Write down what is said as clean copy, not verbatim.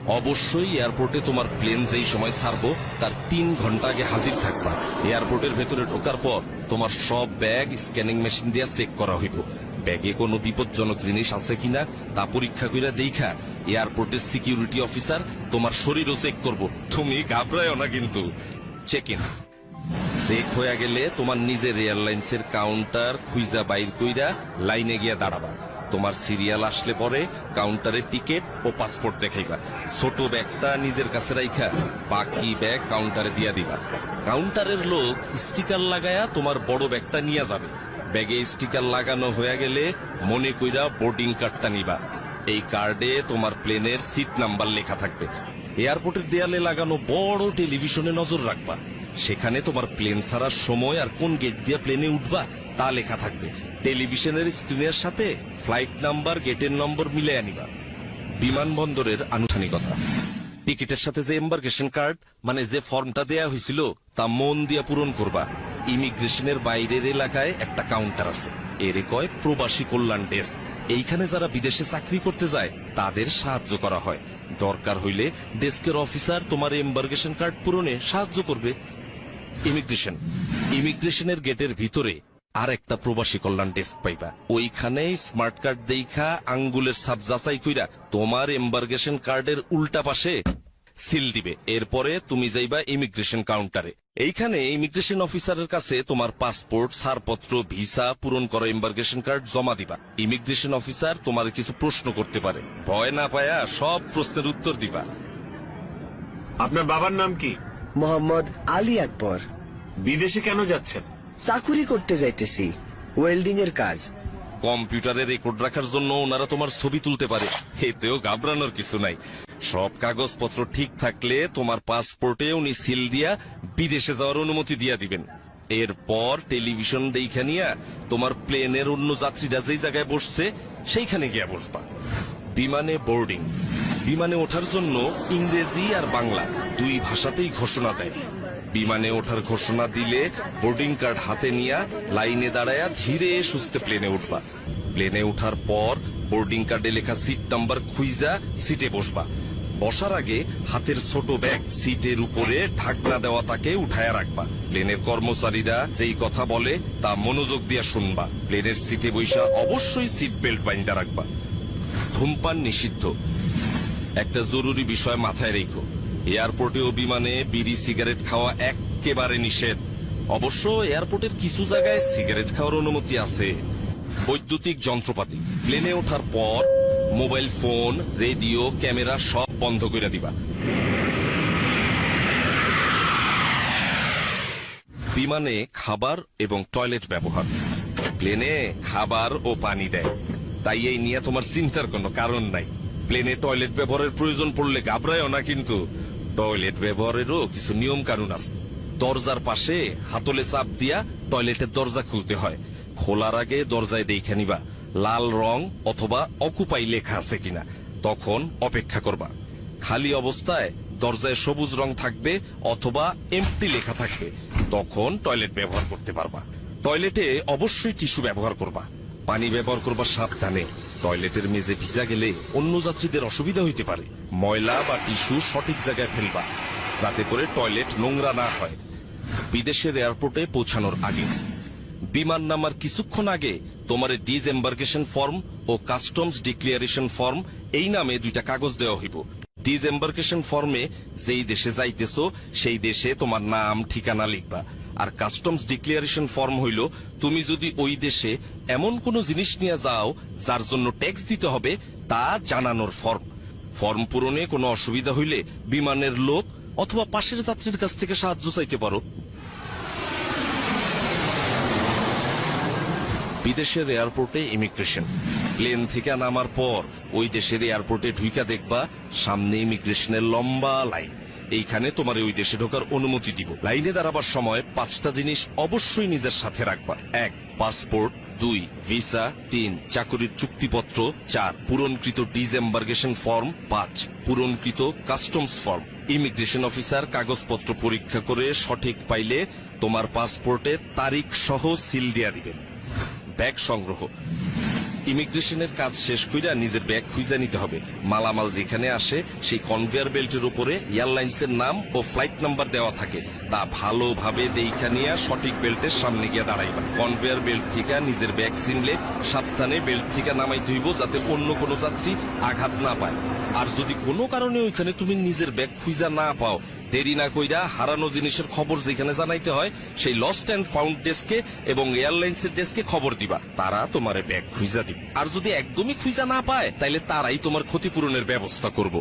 অবশ্যই এয়ারপোর্টে তোমার প্লেন যেই সময় ছাড়বো তার 3 ঘন্টা আগে হাজির থাকবা। এয়ারপোর্টের ভেতরে ঢোকার পর তোমার সব ব্যাগ স্ক্যানিং মেশিন দিয়ে চেক করা হইব। ব্যাগে কোনো বিপজ্জনক জিনিস আছে কিনা তা পরীক্ষা করে দেখা এয়ারপোর্টের সিকিউরিটি অফিসার তোমার শরীরও চেক করব। তুমি ঘাবড়ায়ও না কিন্তু। চেক ইন চেক হয়ে গেলে তোমার নিজের এয়ারলাইন্সের কাউন্টার খুঁজা বাইর কইরা লাইনে গিয়া দাঁড়াবা। তোমার সিরিয়াল আসলে পরে কাউন্টারে টিকিট ও পাসপোর্ট দেখাইবা। ছোট ব্যাগটা নিজের কাছে রাইখা বাকি ব্যাগ কাউন্টারে দিয়া দিবা। কাউন্টারের লোক স্টিকার লাগায়া তোমার বড় ব্যাগটা নিয়ে যাবে। ব্যাগে স্টিকার লাগানো হয়ে গেলে মনে কইরা বোর্ডিং কার্ডটা নিবা। এই কার্ডে তোমার প্লেনের সিট নাম্বার লেখা থাকবে। এয়ারপোর্টের দেয়ালে লাগানো বড় টেলিভিশনে নজর রাখবা। সেখানে তোমার প্লেন ছাড়ার সময় আর কোন গেট দিয়ে প্লেনে উঠবা তা লেখা থাকবে। টেলিভিশনের স্ক্রিনের সাথে ফ্লাইট নাম্বার, গেটের নম্বর মিলে আনিবা। বিমানবন্দরের আনুষ্ঠানিকতা, টিকিটের সাথে যে এম্বার্কেশন কার্ড মানে যে ফর্মটা দেয়া হয়েছিল তা মন দিয়ে পূরণ করবা। ইমিগ্রেশনের বাইরের এলাকায় একটা কাউন্টার আছে, এর কয় প্রবাসী কল্যাণ ডেস্ক। এইখানে যারা বিদেশে চাকরি করতে যায় তাদের সাহায্য করা হয়। দরকার হইলে ডেস্কের অফিসার তোমার এম্বার্কেশন কার্ড পূরণে সাহায্য করবে। ইমিগ্রেশনের গেটের ভিতরে আর একটা প্রবাসী কল্যাণ ডেস্ক পাইবা। ওইখানে স্মার্ট কার্ড দেখা আঙ্গুলের ছাপ যাচাই কইরা তোমার এম্বার্কেশন কার্ডের উল্টা পাশে সিল দিবে। এরপরে তুমি যাইবা ইমিগ্রেশন কাউন্টারে। এইখানে ইমিগ্রেশন অফিসারের কাছে তোমার পাসপোর্ট, ছাড়পত্র, ভিসা পূরণ করা এম্বার্কেশন কার্ড জমা দিবা। ইমিগ্রেশন অফিসার তোমার কিছু প্রশ্ন করতে পারে, ভয় না পায়া সব প্রশ্নের উত্তর দিবা। আপনার বাবার নাম কি? মোহাম্মদ আলী আকবর। বিদেশে কেন যাচ্ছেন? চাকুরি করতে যাইতেছি, ওয়েল্ডিং এর কাজ। কম্পিউটারে রেকর্ড রাখার জন্য ওনারা তোমার ছবি তুলতে পারে, এতেও ঘাবড়ানোর কিছু নাই। সব কাগজপত্র ঠিক থাকলে তোমার পাসপোর্টে উনি সিল দিয়া বিদেশে যাওয়ার অনুমতি দিয়া দিবেন। এরপর টেলিভিশন দেখা নিয়া তোমার প্লেনের অন্য যাত্রীরা যেই জায়গায় বসছে সেইখানে গিয়া বসবা। বিমানে বোর্ডিং, বিমানে ওঠার জন্য ইংরেজি আর বাংলা দুই ভাষাতেই ঘোষণা দেয়। বিমানে ওঠার ঘোষণা দিলে বোর্ডিং কার্ড হাতে নিয়ে লাইনে দাঁড়ায়া ধীরে সুস্থে প্লেনে উঠবা। প্লেনে ওঠার পর বোর্ডিং কার্ডে লেখা সিট নাম্বার খুঁজা সিটে বসবা। বসার আগে হাতের ছোট ব্যাগ সিটের উপরে ঢাকনা দেওয়া তাকে উঠায়া রাখবা। প্লেনের কর্মচারীরা যেই কথা বলে তা মনোযোগ দিয়ে শুনবা। প্লেনের সিটে বৈশা অবশ্যই সিট বেল্ট বাইন্ধা রাখবা। ধূমপান নিষিদ্ধ। একটা জরুরি বিষয় মাথায় রেখো, এয়ারপোর্টে ও বিমানে বিড়ি সিগারেট খাওয়া একেবারে নিষেধ। অবশ্য এয়ারপোর্টের কিছু জায়গায় সিগারেট খাওয়ার অনুমতি আছে। বৈদ্যুতিক যন্ত্রপাতি, প্লেনে ওঠার পর মোবাইল ফোন, রেডিও, ক্যামেরা সব বন্ধ করে দিবা। বিমানে খাবার এবং টয়লেট ব্যবহার, প্লেনে খাবার ও পানি দেয়, তাই এই নিয়ে তোমার চিন্তার কোনো কারণ নাই। প্লেনে টয়লেট ব্যবহারের প্রয়োজন পড়লে ঘাবড়ায়ও না কিন্তু। টয়লেট ব্যবহারেরও কিছু নিয়ম কানুন আছে। দরজার পাশে হাতলে চাপ দিয়া টয়লেটের দরজা খুলতে হয়। খোলার আগে দরজায় দেখে নিবা লাল রং অথবা অকুপাই লেখা আছে কিনা, তখন অপেক্ষা করবা। খালি অবস্থায় দরজায় সবুজ রং থাকবে অথবা এমটি লেখা থাকবে, তখন টয়লেট ব্যবহার করতে পারবা। টয়লেটে অবশ্যই টিস্যু ব্যবহার করবা। পানি ব্যবহার করবা সাবধানে। টয়লেটের মেঝে ভিজা গেলে অন্য যাত্রীদের অসুবিধা হইতে পারে। ময়লা বা টিস্যু সঠিক জায়গায় ফেলবা যাতে করে টয়লেট নোংরা না হয়। বিদেশের এয়ারপোর্টে পৌঁছানোর আগে, বিমান নামার কিছুক্ষণ আগে তোমার ডিসএম্বার্কেশন ফর্ম ও কাস্টমস ডিক্লিয়ারেশন ফর্ম এই নামে দুইটা কাগজ দেওয়া হইব। ডিসএম্বার্কেশন ফর্মে যেই দেশে যাইতেছো সেই দেশে তোমার নাম ঠিকানা লিখবা। আর কাস্টমস ডিক্লিয়ারেশন ফর্ম হইল তুমি যদি ওই দেশে এমন কোন জিনিস নিয়ে যাও যার জন্য ট্যাক্স দিতে হবে তা জানানোর ফর্ম। ফর্ম পূরণে কোনো অসুবিধা হইলে বিমানের লোক অথবা পাশের যাত্রীর কাছ থেকে সাহায্য চাইতে পারো। বিদেশের এয়ারপোর্টে ইমিগ্রেশন, প্লেন থেকে নামার পর ওই দেশের এয়ারপোর্টে ঢুইকা দেখবা সামনে ইমিগ্রেশনের লম্বা লাইন। এইখানে তোমার ওই দেশে ঢোকার অনুমতি দিব। লাইনে দাঁড়াবার সময় 5টা জিনিস অবশ্যই নিজের সাথে রাখবা। 1 পাসপোর্ট, 2 ভিসা, 3 চাকরির চুক্তিপত্র, 4 পূরণকৃত ডিসএম্বার্কেশন ফর্ম, 5 পূরণকৃত কাস্টমস ফর্ম। ইমিগ্রেশন অফিসার কাগজপত্র পরীক্ষা করে সঠিক পাইলে তোমার পাসপোর্টে তারিখ সহ সিল দিয়া দিবেন। ব্যাগ সংগ্রহ, ইমিগ্রেশনের কাজ শেষ কইরা নিজের ব্যাগ খুঁজে নিতে হবে। মালামাল যেখানে আসে সেই কনভেয়ার বেল্টের উপরে এয়ারলাইন্সের নাম ও ফ্লাইট নাম্বার দেওয়া থাকে, তা ভালোভাবে দেইখা নিয়ে সঠিক বেল্টের সামনে গিয়ে দাঁড়াইবা। কনভেয়ার বেল্ট থেকে নিজের ব্যাগ চিনলে সাবধানে বেল্ট থেকে নামাইতে হইব, যাতে অন্য কোনো যাত্রী আঘাত না পায়। আর যদি কোনো কারণে ওইখানে তুমি নিজের ব্যাগ খুঁজা না পাও, দেরি না কইরা হারানো জিনিসের খবর যেখানে জানাইতে হয় সেই লস্ট অ্যান্ড ফাউন্ড ডেস্কে এবং এয়ারলাইন্সের ডেস্কে খবর দিবা, তারা তোমার ব্যাগ খুঁজা দিবে। আর যদি একদমই খুঁজা না পায় তাইলে তারাই তোমার ক্ষতিপূরণের ব্যবস্থা করব।